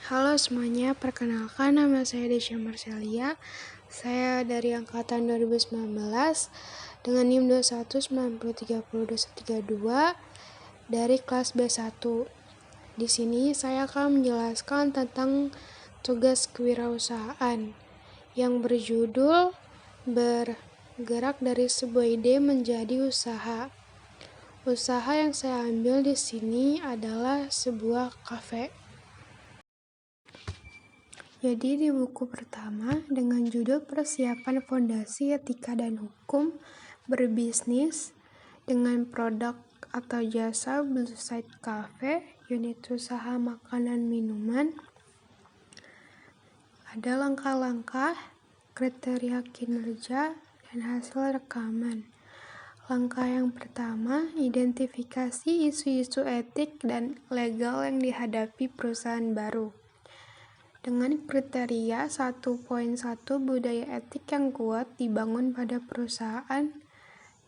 Halo semuanya, perkenalkan nama saya Desya Marcelia. Saya dari angkatan 2019 dengan NIM 2190302132 dari kelas B1. Di sini saya akan menjelaskan tentang tugas kewirausahaan yang berjudul bergerak dari sebuah ide menjadi usaha. Usaha yang saya ambil di sini adalah sebuah kafe. Jadi di buku pertama dengan judul Persiapan Fondasi Etika dan Hukum Berbisnis dengan Produk atau Jasa Blue Side Cafe, unit usaha makanan minuman, ada langkah-langkah, kriteria kinerja, dan hasil rekaman. Langkah yang pertama, identifikasi isu-isu etik dan legal yang dihadapi perusahaan baru. Dengan kriteria 1.1 budaya etik yang kuat dibangun pada perusahaan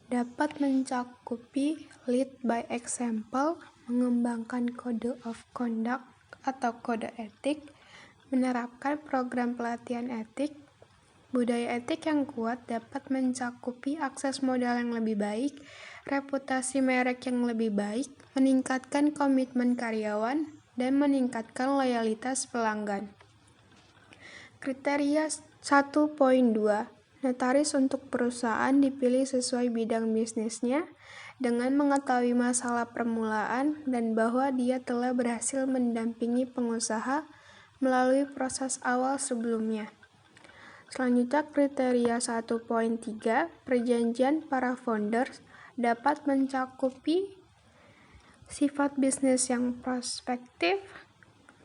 dapat mencakupi lead by example, mengembangkan code of conduct atau kode etik, menerapkan program pelatihan etik. Budaya etik yang kuat dapat mencakupi akses modal yang lebih baik, reputasi merek yang lebih baik, meningkatkan komitmen karyawan, dan meningkatkan loyalitas pelanggan. Kriteria 1.2, notaris untuk perusahaan dipilih sesuai bidang bisnisnya dengan mengetahui masalah permulaan dan bahwa dia telah berhasil mendampingi pengusaha melalui proses awal sebelumnya. Selanjutnya kriteria 1.3, perjanjian para founders dapat mencakupi sifat bisnis yang prospektif,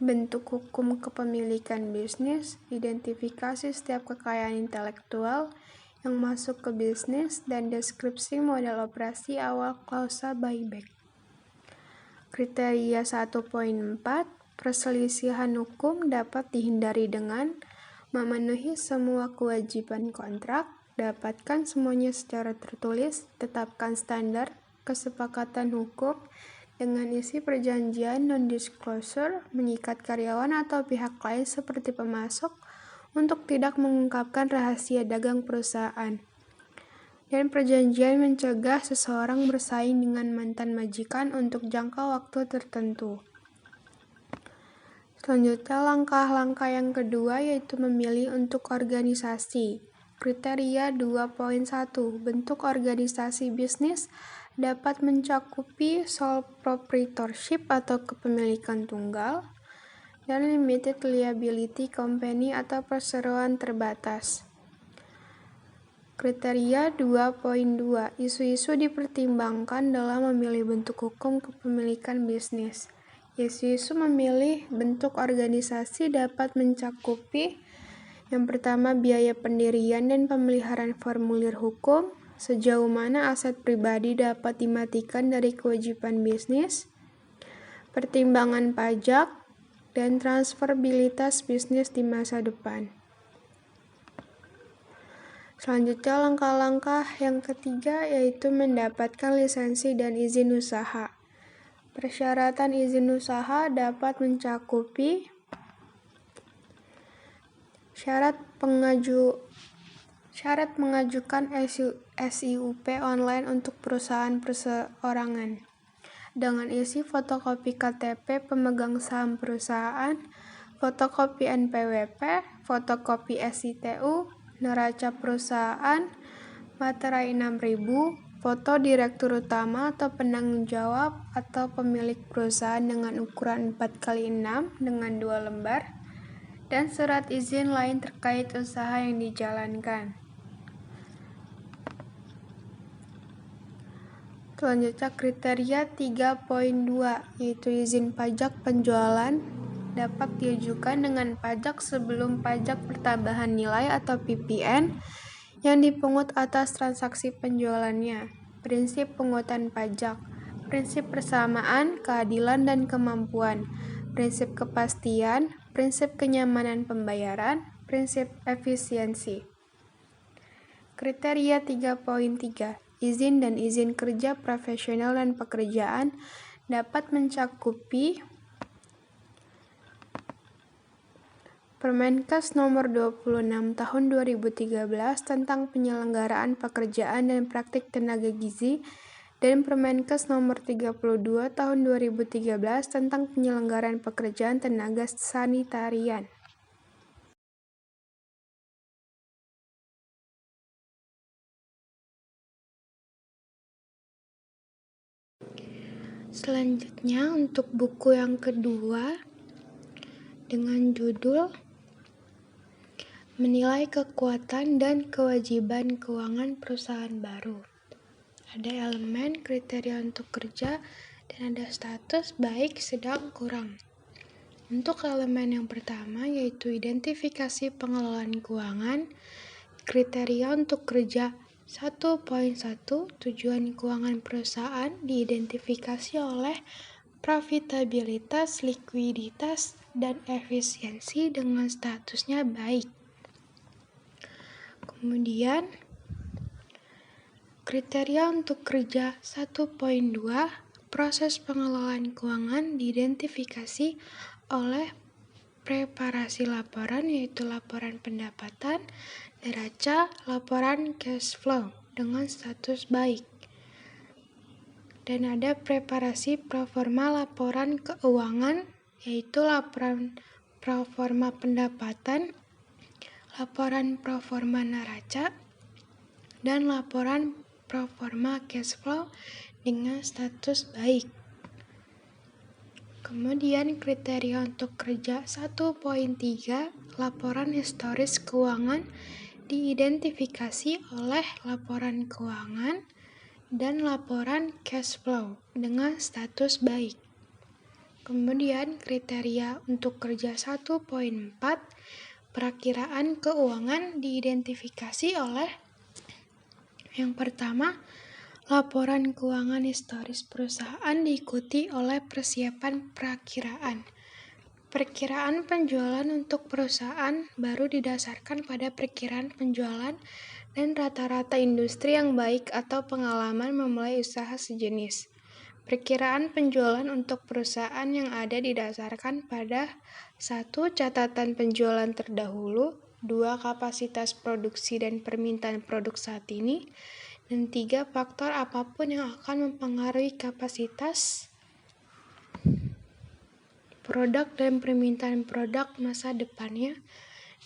bentuk hukum kepemilikan bisnis, identifikasi setiap kekayaan intelektual yang masuk ke bisnis, dan deskripsi modal operasi awal klausa buyback. Kriteria 1.4, perselisihan hukum dapat dihindari dengan memenuhi semua kewajiban kontrak, dapatkan semuanya secara tertulis, tetapkan standar kesepakatan hukum dengan isi perjanjian non-disclosure, mengikat karyawan atau pihak lain seperti pemasok untuk tidak mengungkapkan rahasia dagang perusahaan, dan perjanjian mencegah seseorang bersaing dengan mantan majikan untuk jangka waktu tertentu. Selanjutnya langkah-langkah yang kedua yaitu memilih untuk organisasi. Kriteria 2.1, bentuk organisasi bisnis dapat mencakupi sole proprietorship atau kepemilikan tunggal, dan limited liability company atau perseroan terbatas. Kriteria 2.2, isu-isu dipertimbangkan dalam memilih bentuk hukum kepemilikan bisnis. Isu-isu memilih bentuk organisasi dapat mencakupi yang pertama biaya pendirian dan pemeliharaan formulir hukum, sejauh mana aset pribadi dapat dimatikan dari kewajiban bisnis, pertimbangan pajak, dan transferabilitas bisnis di masa depan. Selanjutnya langkah-langkah yang ketiga yaitu mendapatkan lisensi dan izin usaha. Persyaratan izin usaha dapat mencakupi syarat mengajukan SIUP online untuk perusahaan perseorangan dengan isi fotokopi KTP pemegang saham perusahaan, fotokopi NPWP, fotokopi SITU, neraca perusahaan, materai 6000, foto direktur utama atau penanggung jawab atau pemilik perusahaan dengan ukuran 4x6 dengan 2 lembar, dan surat izin lain terkait usaha yang dijalankan. Selanjutnya kriteria 3.2 yaitu izin pajak penjualan dapat diajukan dengan pajak sebelum pajak pertambahan nilai atau PPN yang dipungut atas transaksi penjualannya. Prinsip pungutan pajak, prinsip persamaan, keadilan dan kemampuan, prinsip kepastian, prinsip kenyamanan pembayaran, prinsip efisiensi. Kriteria 3.3, izin dan izin kerja profesional dan pekerjaan dapat mencakupi Permenkes nomor 26 tahun 2013 tentang penyelenggaraan pekerjaan dan praktik tenaga gizi dan Permenkes nomor 32 tahun 2013 tentang penyelenggaraan pekerjaan tenaga sanitarian. Selanjutnya untuk buku yang kedua dengan judul Menilai Kekuatan dan Kewajiban Keuangan Perusahaan Baru. Ada elemen kriteria untuk kerja dan ada status baik, sedang, kurang. Untuk elemen yang pertama yaitu identifikasi pengelolaan keuangan, kriteria untuk kerja 1.1 tujuan keuangan perusahaan diidentifikasi oleh profitabilitas, likuiditas, dan efisiensi dengan statusnya baik. Kemudian kriteria untuk kerja 1.2 proses pengelolaan keuangan diidentifikasi oleh preparasi laporan yaitu laporan pendapatan, neraca, laporan cash flow dengan status baik. Dan ada preparasi proforma laporan keuangan yaitu laporan proforma pendapatan, laporan proforma neraca, dan laporan proforma cash flow dengan status baik. Kemudian kriteria untuk kerja 1.3 laporan historis keuangan diidentifikasi oleh laporan keuangan dan laporan cash flow dengan status baik. Kemudian kriteria untuk kerja 1.4 perakiraan keuangan diidentifikasi oleh yang pertama, laporan keuangan historis perusahaan diikuti oleh persiapan perakiraan. Perkiraan penjualan untuk perusahaan baru didasarkan pada perkiraan penjualan dan rata-rata industri yang baik atau pengalaman memulai usaha sejenis. Perkiraan penjualan untuk perusahaan yang ada didasarkan pada 1. Catatan penjualan terdahulu, 2. Kapasitas produksi dan permintaan produk saat ini, dan 3. Faktor apapun yang akan mempengaruhi kapasitas produk dan permintaan produk masa depannya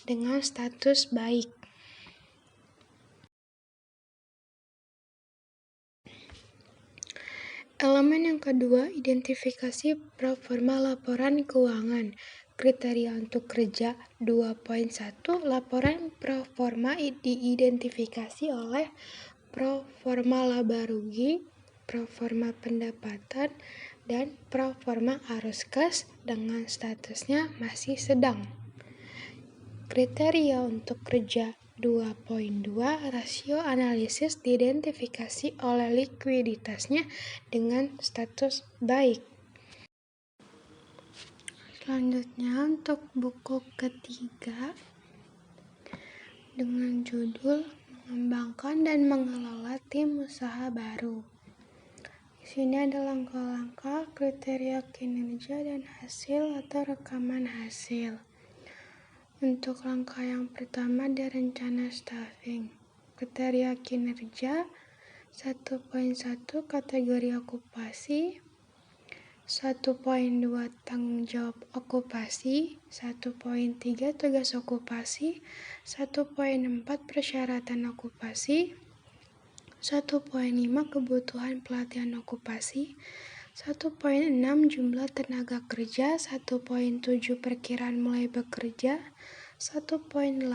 dengan status baik. Elemen yang kedua, identifikasi proforma laporan keuangan. Kriteria untuk kerja 2.1, laporan proforma diidentifikasi oleh proforma laba rugi, proforma pendapatan, dan proforma arus kas dengan statusnya masih sedang. Kriteria untuk kerja 2.2 rasio analisis diidentifikasi oleh likuiditasnya dengan status baik. Selanjutnya untuk buku ketiga dengan judul Mengembangkan dan Mengelola Tim Usaha Baru. Di sini ada langkah-langkah kriteria kinerja dan hasil atau rekaman hasil. Untuk langkah yang pertama ada rencana staffing. Kriteria kinerja 1.1 kategori okupasi, 1.2 tanggung jawab okupasi, 1.3 tugas okupasi, 1.4 persyaratan okupasi, 1.5 kebutuhan pelatihan okupasi, 1.6 jumlah tenaga kerja, 1.7 perkiraan mulai bekerja, 1.8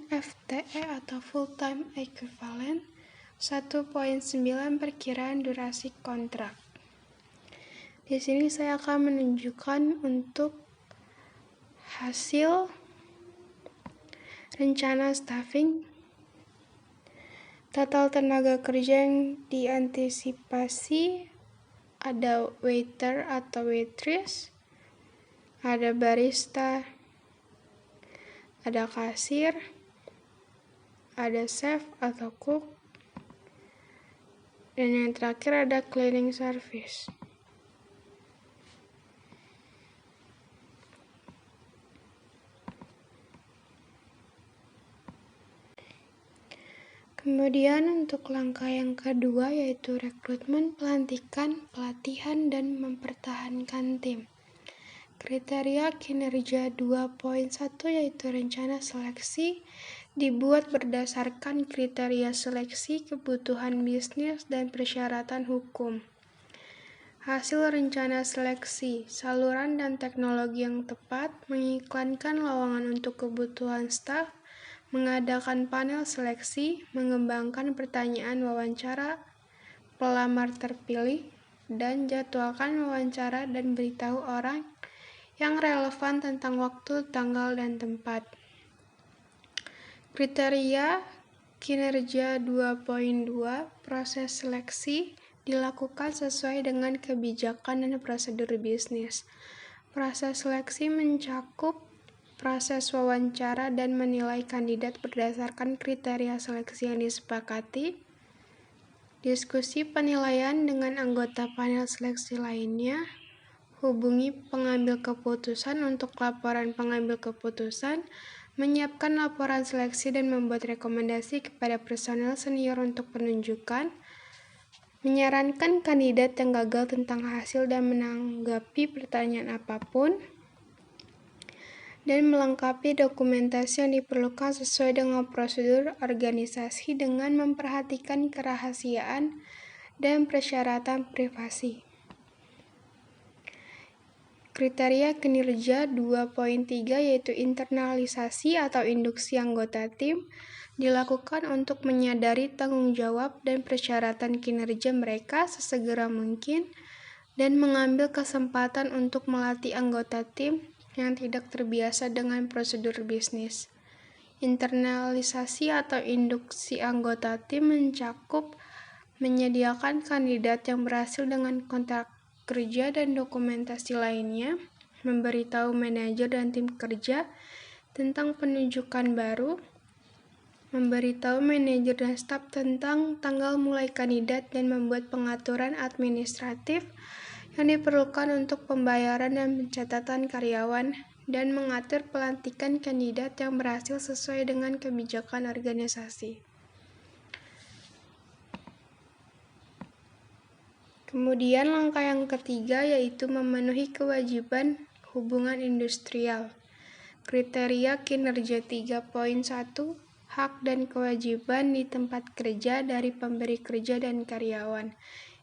FTE atau full time equivalent, 1.9 perkiraan durasi kontrak. Di sini saya akan menunjukkan untuk hasil rencana staffing. Total tenaga kerja yang diantisipasi ada waiter atau waitress, ada barista, ada kasir, ada chef atau cook, dan yang terakhir ada cleaning service. Kemudian untuk langkah yang kedua yaitu rekrutmen, pelantikan, pelatihan, dan mempertahankan tim. Kriteria kinerja 2.1 yaitu rencana seleksi dibuat berdasarkan kriteria seleksi, kebutuhan bisnis, dan persyaratan hukum. Hasil rencana seleksi, saluran dan teknologi yang tepat, mengiklankan lowongan untuk kebutuhan staf, mengadakan panel seleksi, mengembangkan pertanyaan wawancara pelamar terpilih, dan jadwalkan wawancara dan beritahu orang yang relevan tentang waktu, tanggal, dan tempat. Kriteria kinerja 2.2 proses seleksi dilakukan sesuai dengan kebijakan dan prosedur bisnis. Proses seleksi mencakup proses wawancara dan menilai kandidat berdasarkan kriteria seleksi yang disepakati, diskusi penilaian dengan anggota panel seleksi lainnya, hubungi pengambil keputusan untuk laporan pengambil keputusan, menyiapkan laporan seleksi dan membuat rekomendasi kepada personel senior untuk penunjukan, menyarankan kandidat yang gagal tentang hasil dan menanggapi pertanyaan apapun, dan melengkapi dokumentasi yang diperlukan sesuai dengan prosedur organisasi dengan memperhatikan kerahasiaan dan persyaratan privasi. Kriteria kinerja 2.3 yaitu internalisasi atau induksi anggota tim dilakukan untuk menyadari tanggung jawab dan persyaratan kinerja mereka sesegera mungkin dan mengambil kesempatan untuk melatih anggota tim yang tidak terbiasa dengan prosedur bisnis. Internalisasi atau induksi anggota tim mencakup menyediakan kandidat yang berhasil dengan kontrak kerja dan dokumentasi lainnya, memberitahu manajer dan tim kerja tentang penunjukan baru, memberitahu manajer dan staf tentang tanggal mulai kandidat dan membuat pengaturan administratif yang diperlukan untuk pembayaran dan pencatatan karyawan, dan mengatur pelantikan kandidat yang berhasil sesuai dengan kebijakan organisasi. Kemudian langkah yang ketiga yaitu memenuhi kewajiban hubungan industrial. Kriteria kinerja 3.1 hak dan kewajiban di tempat kerja dari pemberi kerja dan karyawan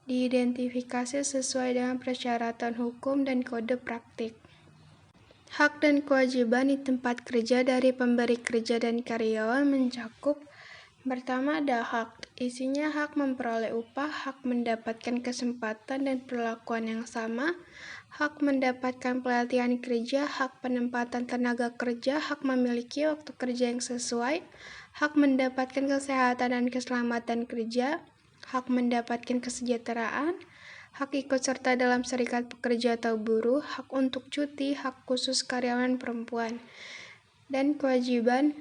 diidentifikasi sesuai dengan persyaratan hukum dan kode praktik. Hak dan kewajiban di tempat kerja dari pemberi kerja dan karyawan mencakup: pertama ada hak, isinya hak memperoleh upah, hak mendapatkan kesempatan dan perlakuan yang sama, hak mendapatkan pelatihan kerja, hak penempatan tenaga kerja, hak memiliki waktu kerja yang sesuai, hak mendapatkan kesehatan dan keselamatan kerja, hak mendapatkan kesejahteraan, hak ikut serta dalam serikat pekerja atau buruh, hak untuk cuti, hak khusus karyawan perempuan, dan kewajiban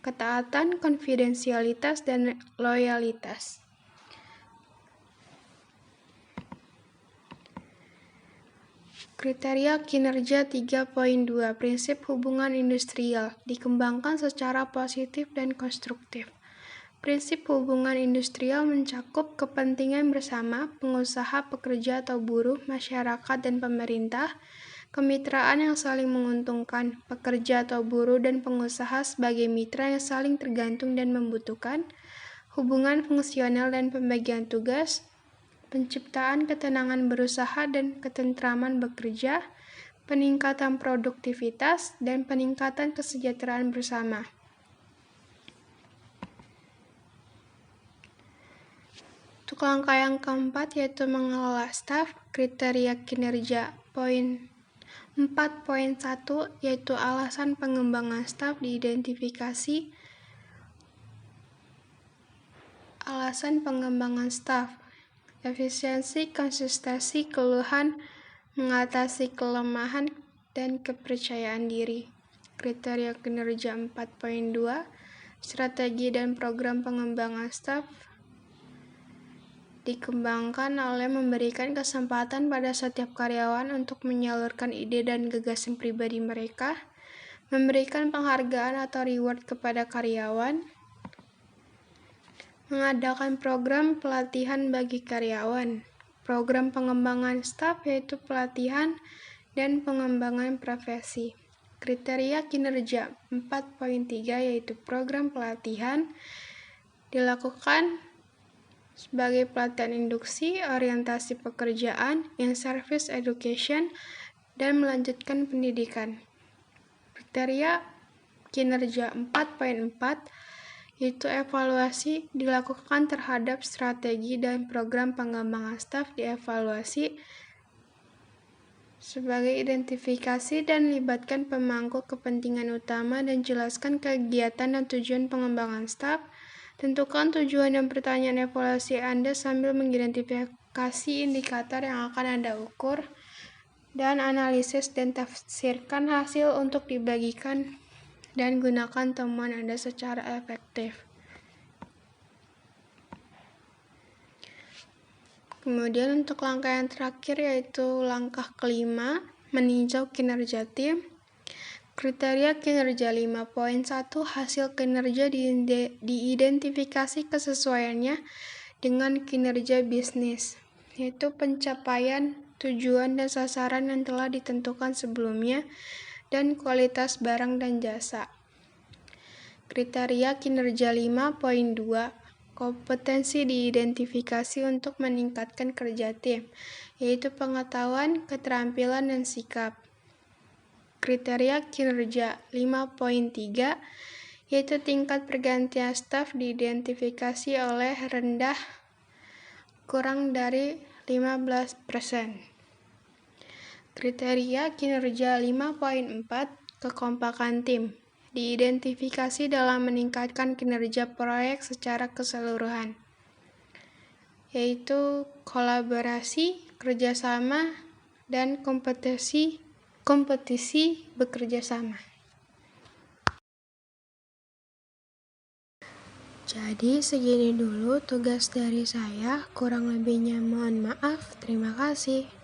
ketaatan, konfidensialitas, dan loyalitas. Kriteria kinerja 3.2 prinsip hubungan industrial dikembangkan secara positif dan konstruktif. Prinsip hubungan industrial mencakup kepentingan bersama pengusaha, pekerja atau buruh, masyarakat, dan pemerintah, kemitraan yang saling menguntungkan, pekerja atau buruh dan pengusaha sebagai mitra yang saling tergantung dan membutuhkan, hubungan fungsional dan pembagian tugas, penciptaan ketenangan berusaha dan ketentraman bekerja, peningkatan produktivitas, dan peningkatan kesejahteraan bersama. Untuk langkah yang keempat yaitu mengelola staf, kriteria kinerja 4.1 yaitu alasan pengembangan staf diidentifikasi. Alasan pengembangan staf: efisiensi, konsistensi, keluhan, mengatasi kelemahan, dan kepercayaan diri. Kriteria kinerja 4.2 strategi dan program pengembangan staf dikembangkan oleh memberikan kesempatan pada setiap karyawan untuk menyalurkan ide dan gagasan pribadi mereka, memberikan penghargaan atau reward kepada karyawan, mengadakan program pelatihan bagi karyawan, program pengembangan staf yaitu pelatihan dan pengembangan profesi. Kriteria kinerja 4.3 yaitu program pelatihan dilakukan sebagai pelatihan induksi, orientasi pekerjaan, in-service education, dan melanjutkan pendidikan. Kriteria kinerja 4.4 yaitu evaluasi dilakukan terhadap strategi dan program pengembangan staf dievaluasi sebagai identifikasi dan libatkan pemangku kepentingan utama dan jelaskan kegiatan dan tujuan pengembangan staf. Tentukan tujuan dan pertanyaan evaluasi Anda sambil mengidentifikasi indikator yang akan Anda ukur dan analisis dan tafsirkan hasil untuk dibagikan dan gunakan temuan Anda secara efektif. Kemudian untuk langkah yang terakhir yaitu langkah kelima, meninjau kinerja tim. Kriteria kinerja 5.1 hasil kinerja diidentifikasi kesesuaiannya dengan kinerja bisnis, yaitu pencapaian tujuan dan sasaran yang telah ditentukan sebelumnya dan kualitas barang dan jasa. Kriteria kinerja 5.2 kompetensi diidentifikasi untuk meningkatkan kerja tim, yaitu pengetahuan, keterampilan, dan sikap. Kriteria kinerja 5.3 yaitu tingkat pergantian staf diidentifikasi oleh rendah kurang dari 15%. Kriteria kinerja 5.4 kekompakan tim diidentifikasi dalam meningkatkan kinerja proyek secara keseluruhan, yaitu kolaborasi, kerjasama, dan kompetisi bekerja sama. Jadi segini dulu tugas dari saya, kurang lebihnya mohon maaf. Terima kasih.